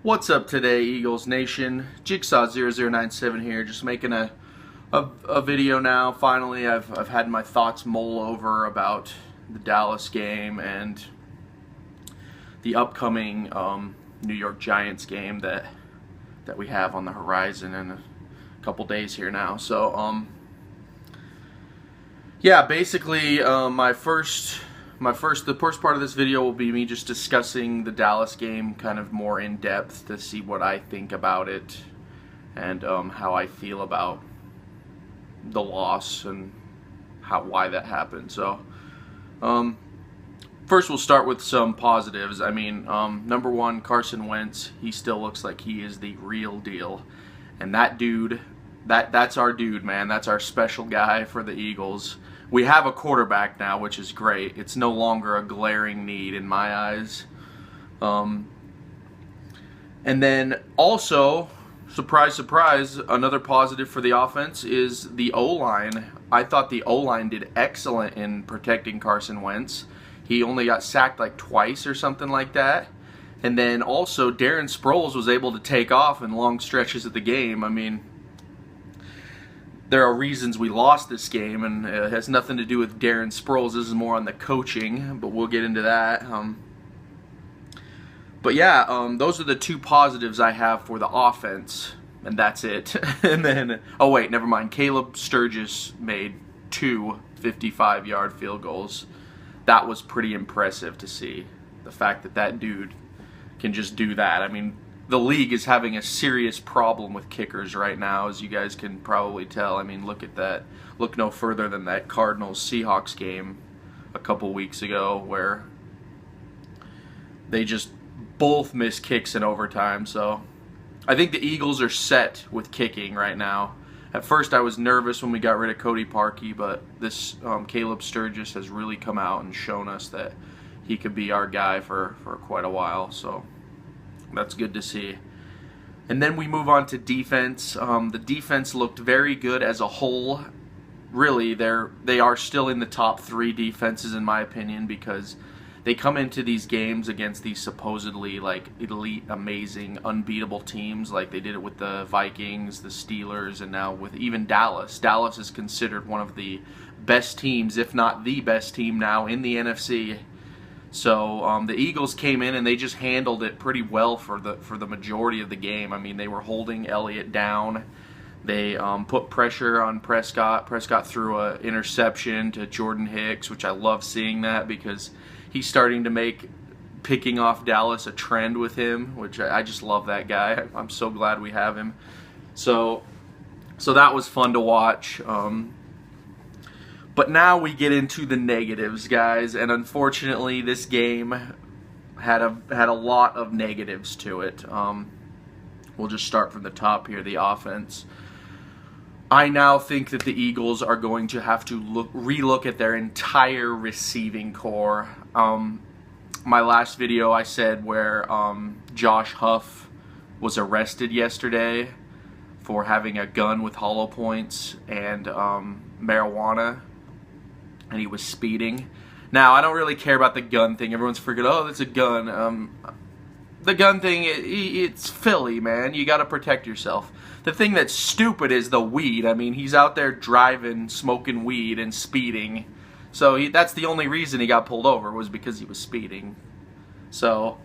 What's up today, Eagles Nation? Jigsaw0097 here, just making a video now. Finally, I've had my thoughts mull over about the Dallas game and the upcoming New York Giants game that we have on the horizon in a couple days here now. So, yeah, basically, the first part of this video will be me just discussing the Dallas game kind of more in depth to see what I think about it and how I feel about the loss and why that happened. So, first we'll start with some positives. I mean, number one, Carson Wentz, he still looks like he is the real deal. And that dude, that's our dude, man. That's our special guy for the Eagles. We have a quarterback now, which is great. It's no longer a glaring need in my eyes. And then also, surprise, surprise, another positive for the offense is the O-line. I thought the O-line did excellent in protecting Carson Wentz. He only got sacked like twice or something like that. And then also, Darren Sproles was able to take off in long stretches of the game. I mean, there are reasons we lost this game, and it has nothing to do with Darren Sproles. This is more on the coaching, but we'll get into that. But yeah, those are the two positives I have for the offense, and that's it. And then, oh wait, never mind. Caleb Sturgis made two 55-yard field goals. That was pretty impressive to see. The fact that that dude can just do that. I mean, the league is having a serious problem with kickers right now, as you guys can probably tell. I mean, look at that. Look no further than that Cardinals-Seahawks game a couple weeks ago where they just both missed kicks in overtime. So I think the Eagles are set with kicking right now. At first I was nervous when we got rid of Cody Parkey, but this Caleb Sturgis has really come out and shown us that he could be our guy for quite a while. So that's good to see. And then we move on to defense. The defense looked very good as a whole. Really, they are still in the top three defenses in my opinion, because they come into these games against these supposedly like elite, amazing, unbeatable teams, like they did it with the Vikings, the Steelers, and now with even Dallas. Dallas is considered one of the best teams, if not the best team now in the NFC. So the Eagles came in and they just handled it pretty well for the majority of the game. I mean, they were holding Elliott down. They put pressure on Prescott. Prescott threw an interception to Jordan Hicks, which I love seeing that because he's starting to make picking off Dallas a trend with him, which I just love that guy. I'm so glad we have him. So that was fun to watch. But now we get into the negatives, guys, and unfortunately this game had a lot of negatives to it. We'll just start from the top here, the offense. I now think that the Eagles are going to have to relook at their entire receiving core. My last video I said where Josh Huff was arrested yesterday for having a gun with hollow points and marijuana, and he was speeding. Now, I don't really care about the gun thing. Everyone's freaking, oh, that's a gun. The gun thing, it's Philly, man. You got to protect yourself. The thing that's stupid is the weed. I mean, he's out there driving, smoking weed, and speeding. So that's the only reason he got pulled over, was because he was speeding. So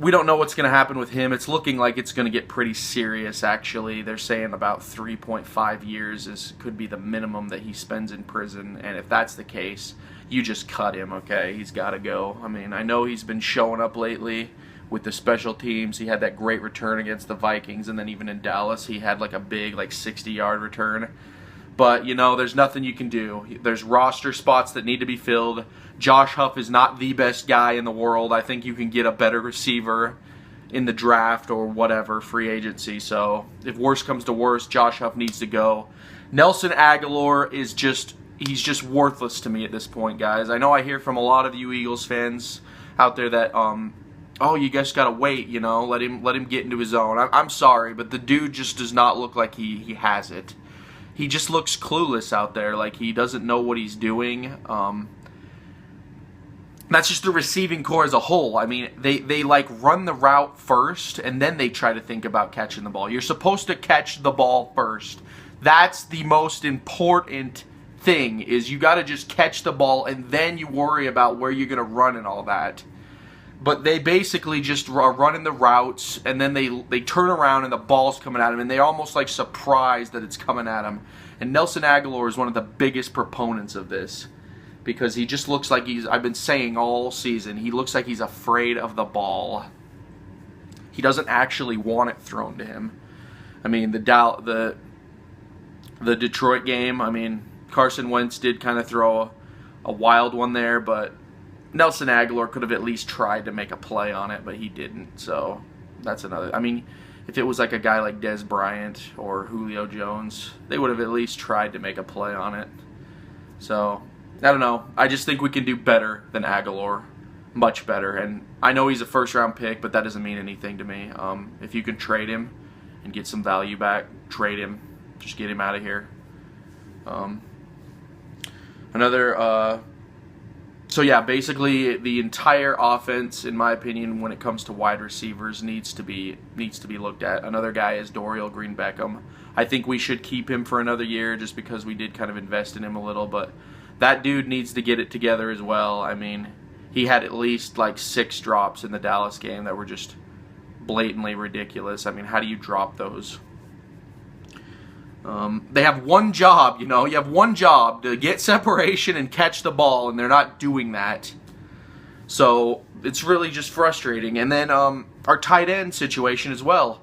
we don't know what's going to happen with him. It's looking like it's going to get pretty serious, actually. They're saying about 3.5 years could be the minimum that he spends in prison. And if that's the case, you just cut him, okay? He's got to go. I mean, I know he's been showing up lately with the special teams. He had that great return against the Vikings, and then even in Dallas, he had like a big, like 60-yard return. But, you know, there's nothing you can do. There's roster spots that need to be filled. Josh Huff is not the best guy in the world. I think you can get a better receiver in the draft or whatever, free agency. So if worse comes to worse, Josh Huff needs to go. Nelson Agholor is he's just worthless to me at this point, guys. I know I hear from a lot of you Eagles fans out there that, oh, you guys got to wait, you know, let him get into his own. I'm sorry, but the dude just does not look like he has it. He just looks clueless out there, like he doesn't know what he's doing. That's just the receiving core as a whole. I mean, they like run the route first, and then they try to think about catching the ball. You're supposed to catch the ball first. That's the most important thing, is you got to just catch the ball, and then you worry about where you're going to run and all that. But they basically just are running the routes, and then they turn around and the ball's coming at them, and they're almost like surprised that it's coming at them. And Nelson Agholor is one of the biggest proponents of this, because he just looks like I've been saying all season, he looks like he's afraid of the ball. He doesn't actually want it thrown to him. I mean, the Detroit game, I mean, Carson Wentz did kind of throw a wild one there, but Nelson Agholor could have at least tried to make a play on it, but he didn't. So that's another. I mean, if it was like a guy like Dez Bryant or Julio Jones, they would have at least tried to make a play on it. So I don't know. I just think we can do better than Agholor, much better. And I know he's a first-round pick, but that doesn't mean anything to me. If you can trade him and get some value back, trade him. Just get him out of here. So yeah, basically the entire offense, in my opinion, when it comes to wide receivers, needs to be looked at. Another guy is Dorial Green-Beckham. I think we should keep him for another year just because we did kind of invest in him a little, but that dude needs to get it together as well. I mean, he had at least like 6 drops in the Dallas game that were just blatantly ridiculous. I mean, how do you drop those? They have one job, you know. You have one job to get separation and catch the ball, and they're not doing that. So it's really just frustrating. And then our tight end situation as well.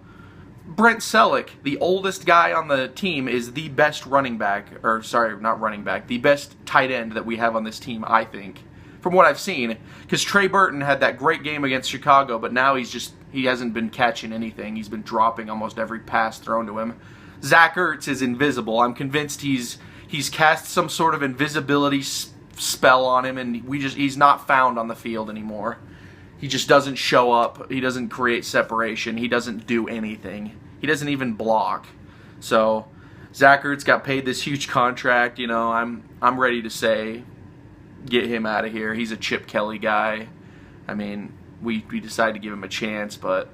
Brent Selleck, the oldest guy on the team, is the best running back, or sorry, not running back, the best tight end that we have on this team, I think, from what I've seen. Because Trey Burton had that great game against Chicago, but now he hasn't been catching anything. He's been dropping almost every pass thrown to him. Zach Ertz is invisible. I'm convinced he's cast some sort of invisibility spell on him, and he's not found on the field anymore. He just doesn't show up. He doesn't create separation. He doesn't do anything. He doesn't even block. So Zach Ertz got paid this huge contract. You know, I'm ready to say, get him out of here. He's a Chip Kelly guy. I mean, we decided to give him a chance, but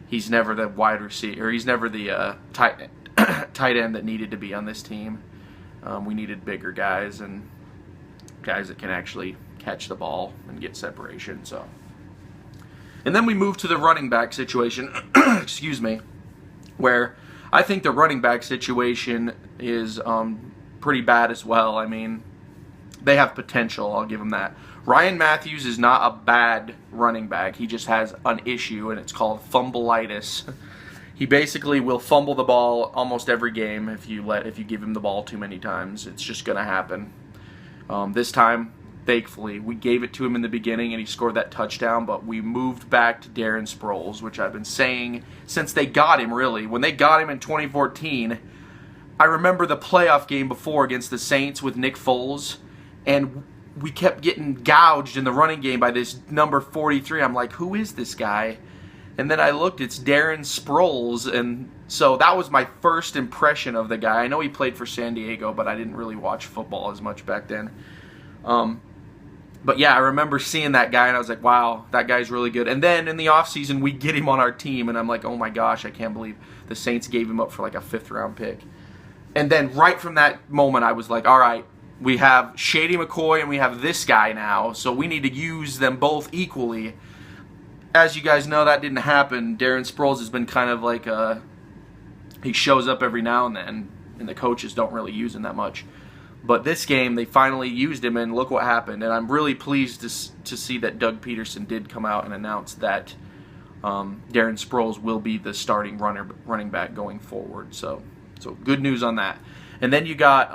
he's never the wide receiver, or he's never the tight end that needed to be on this team. We needed bigger guys and guys that can actually catch the ball and get separation. So, and then we move to the running back situation. Excuse me, where I think the running back situation is pretty bad as well. I mean, they have potential. I'll give them that. Ryan Matthews is not a bad running back. He just has an issue, and it's called fumbleitis. He basically will fumble the ball almost every game if you give him the ball too many times. It's just going to happen. This time, thankfully, we gave it to him in the beginning and he scored that touchdown, but we moved back to Darren Sproles, which I've been saying since they got him, really. When they got him in 2014, I remember the playoff game before against the Saints with Nick Foles, and we kept getting gouged in the running game by this number 43. I'm like, who is this guy? And then I looked, it's Darren Sproles, and so that was my first impression of the guy. I know he played for San Diego, but I didn't really watch football as much back then. But yeah, I remember seeing that guy, and I was like, wow, that guy's really good. And then in the offseason, we get him on our team, and I'm like, oh my gosh, I can't believe the Saints gave him up for like a 5th-round pick. And then right from that moment, I was like, all right, we have Shady McCoy, and we have this guy now, so we need to use them both equally. As you guys know, that didn't happen. Darren Sproles has been kind of like he shows up every now and then, and the coaches don't really use him that much. But this game, they finally used him, and look what happened. And I'm really pleased to see that Doug Peterson did come out and announce that Darren Sproles will be the starting running back going forward. So good news on that. And then you got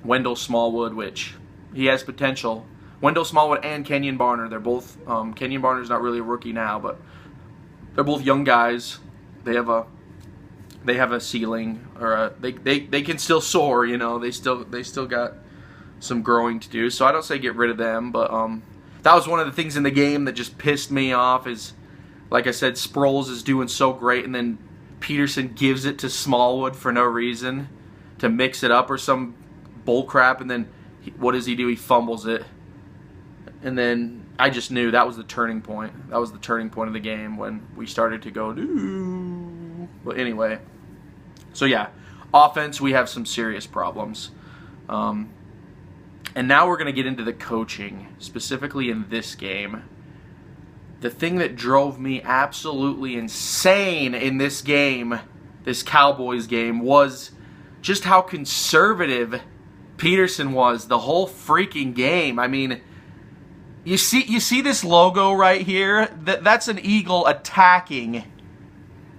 Wendell Smallwood, which he has potential. Wendell Smallwood and Kenyon Barner, they're both, Kenyon Barner's not really a rookie now, but they're both young guys. They have a ceiling, or they can still soar, you know. They still got some growing to do. So I don't say get rid of them, but that was one of the things in the game that just pissed me off is, like I said, Sproles is doing so great, and then Peterson gives it to Smallwood for no reason to mix it up or some bull crap, and then what does he do? He fumbles it. And then I just knew that was the turning point. That was the turning point of the game when we started to go, doo. But anyway, so yeah, offense, we have some serious problems. And now we're going to get into the coaching, specifically in this game. The thing that drove me absolutely insane in this game, this Cowboys game, was just how conservative Peterson was the whole freaking game. I mean, you see this logo right here? That's an eagle attacking.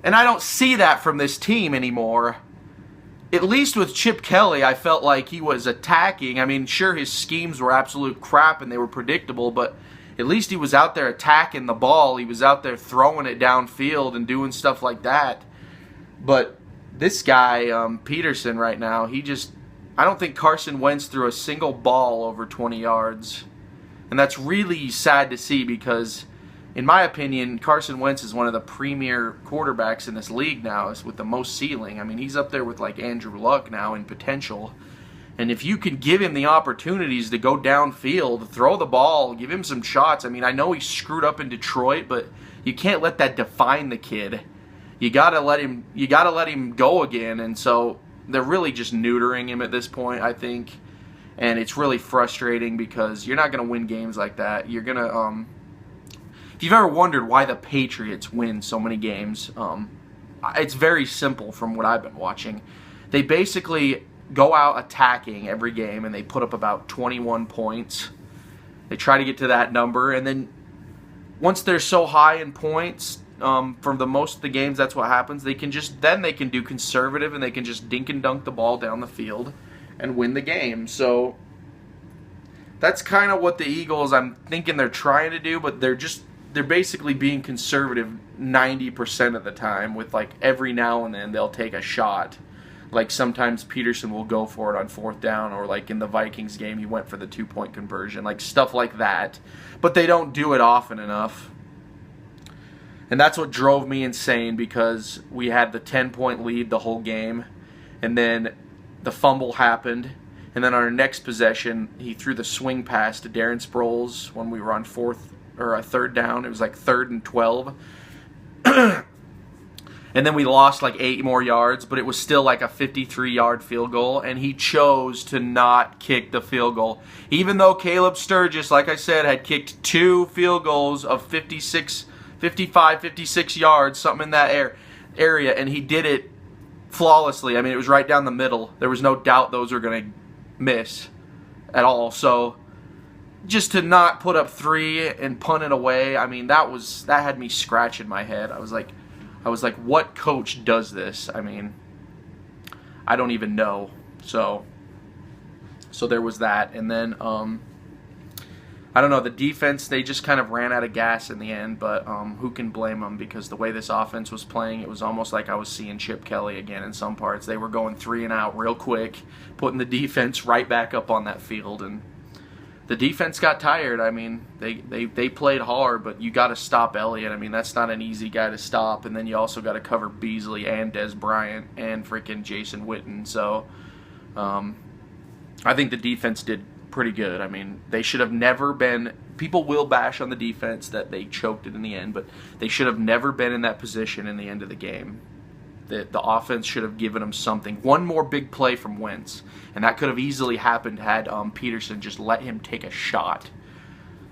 And I don't see that from this team anymore. At least with Chip Kelly, I felt like he was attacking. I mean, sure, his schemes were absolute crap and they were predictable, but at least he was out there attacking the ball. He was out there throwing it downfield and doing stuff like that. But this guy, Peterson, right now, I don't think Carson Wentz threw a single ball over 20 yards. And that's really sad to see because, in my opinion, Carson Wentz is one of the premier quarterbacks in this league now, with the most ceiling. I mean, he's up there with like Andrew Luck now in potential. And if you can give him the opportunities to go downfield, throw the ball, give him some shots. I mean, I know he screwed up in Detroit, but you can't let that define the kid. You gotta let him go again. And so they're really just neutering him at this point, I think. And it's really frustrating because you're not gonna win games like that. You're gonna if you've ever wondered why the Patriots win so many games, it's very simple from what I've been watching. They basically go out attacking every game and they put up about 21 points. They try to get to that number, and then once they're so high in points, for the most of the games, that's what happens. They can do conservative and they can just dink and dunk the ball down the field and win the game. So that's kind of what the Eagles, I'm thinking they're trying to do, but they're basically being conservative 90% of the time, with like every now and then they'll take a shot. Like sometimes Peterson will go for it on 4th down, or like in the Vikings game he went for the 2-point conversion, like stuff like that. But they don't do it often enough. And that's what drove me insane, because we had the 10-point lead the whole game, and then the fumble happened, and then on our next possession he threw the swing pass to Darren Sproles when we were on 3rd down. It was like 3rd and 12. And then we lost like 8 more yards, but it was still like a 53-yard field goal, and he chose to not kick the field goal. Even though Caleb Sturgis, like I said, had kicked 2 field goals of 55, 56 yards, something in that area, and he did it flawlessly. I mean, it was right down the middle. There was no doubt those were going to miss at all. So just to not put up 3 and punt it away, I mean, that had me scratching my head. I was like, what coach does this? I mean, I don't even know. So there was that. And then, I don't know, the defense, they just kind of ran out of gas in the end, but who can blame them? Because the way this offense was playing, it was almost like I was seeing Chip Kelly again in some parts. They were going 3 and out real quick, putting the defense right back up on that field, and the defense got tired. I mean, they played hard, but you got to stop Elliott. I mean, that's not an easy guy to stop. And then you also got to cover Beasley and Dez Bryant and freaking Jason Witten. So I think the defense did pretty good. I mean, they should have never been. People will bash on the defense that they choked it in the end, but they should have never been in that position in the end of the game. The offense should have given them something. One more big play from Wentz, and that could have easily happened had Peterson just let him take a shot.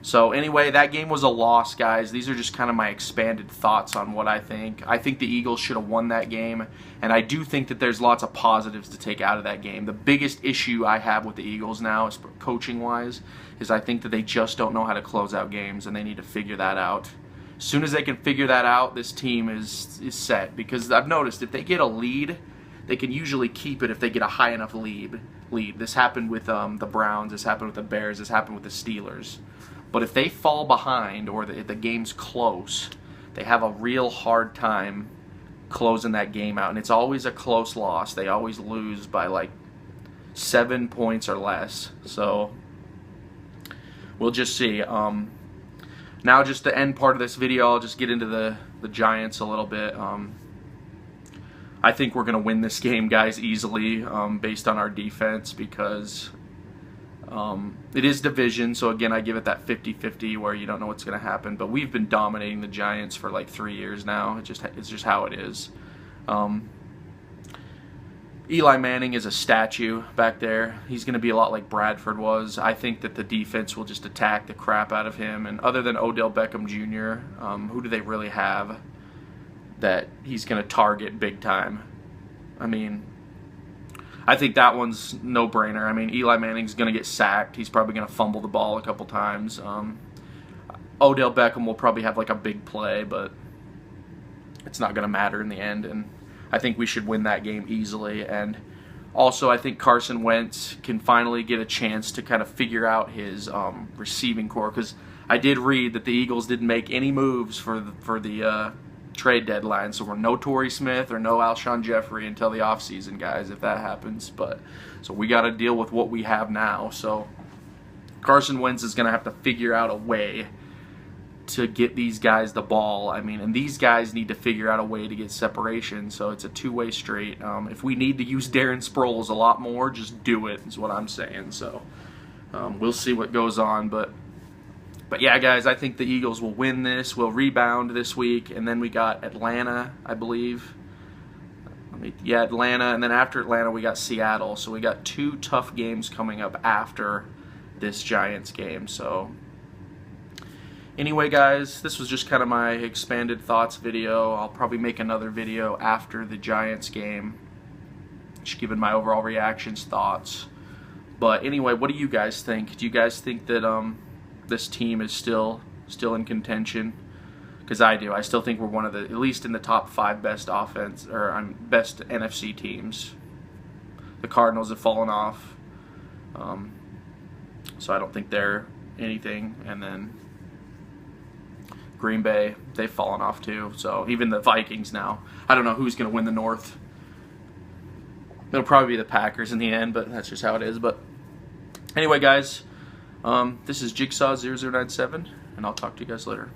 So anyway, that game was a loss, guys. These are just kind of my expanded thoughts on what I think. I think the Eagles should have won that game, and I do think that there's lots of positives to take out of that game. The biggest issue I have with the Eagles now, is coaching-wise, is I think that they just don't know how to close out games, and they need to figure that out. As soon as they can figure that out, this team is set. Because I've noticed if they get a lead, they can usually keep it if they get a high enough lead. This happened with the Browns. This happened with the Bears. This happened with the Steelers. But if they fall behind, or if the game's close, they have a real hard time closing that game out. And it's always a close loss. They always lose by like 7 points or less. So we'll just see. Now, just to end part of this video, I'll just get into the Giants a little bit. I think we're going to win this game, guys, easily, based on our defense, because It is division, so again, I give it that 50-50 where you don't know what's going to happen. But we've been dominating the Giants for like 3 years now. It's just how it is. Eli Manning is a statue back there. He's going to be a lot like Bradford was. I think that the defense will just attack the crap out of him. And other than Odell Beckham Jr., who do they really have that he's going to target big time? I mean, I think that one's no-brainer. I mean, Eli Manning's going to get sacked. He's probably going to fumble the ball a couple times. Odell Beckham will probably have like a big play, but it's not going to matter in the end. And I think we should win that game easily. And also, I think Carson Wentz can finally get a chance to kind of figure out his receiving core, because I did read that the Eagles didn't make any moves for the trade deadline, so we're no Torrey Smith or no Alshon Jeffrey until the offseason, guys, if that happens. But so we got to deal with what we have now. So Carson Wentz is going to have to figure out a way to get these guys the ball. I mean, and these guys need to figure out a way to get separation, so it's a two-way street. If we need to use Darren Sproles a lot more, just do it, is what I'm saying. So we'll see what goes on, but yeah, guys, I think the Eagles will win this. We'll rebound this week, and then we got Atlanta, I believe. Yeah, Atlanta, and then after Atlanta we got Seattle. So we got 2 tough games coming up after this Giants game. So anyway, guys, this was just kind of my expanded thoughts video. I'll probably make another video after the Giants game, just giving my overall reactions, thoughts. But anyway, what do you guys think? Do you guys think that this team is still in contention? Because I do. I still think we're one of the, at least in the top 5 best offense, or best NFC teams. The Cardinals have fallen off, so I don't think they're anything. And then Green Bay, they've fallen off too. So even the Vikings now. I don't know who's going to win the North. It'll probably be the Packers in the end, but that's just how it is. But anyway, guys, this is Jigsaw0097, and I'll talk to you guys later.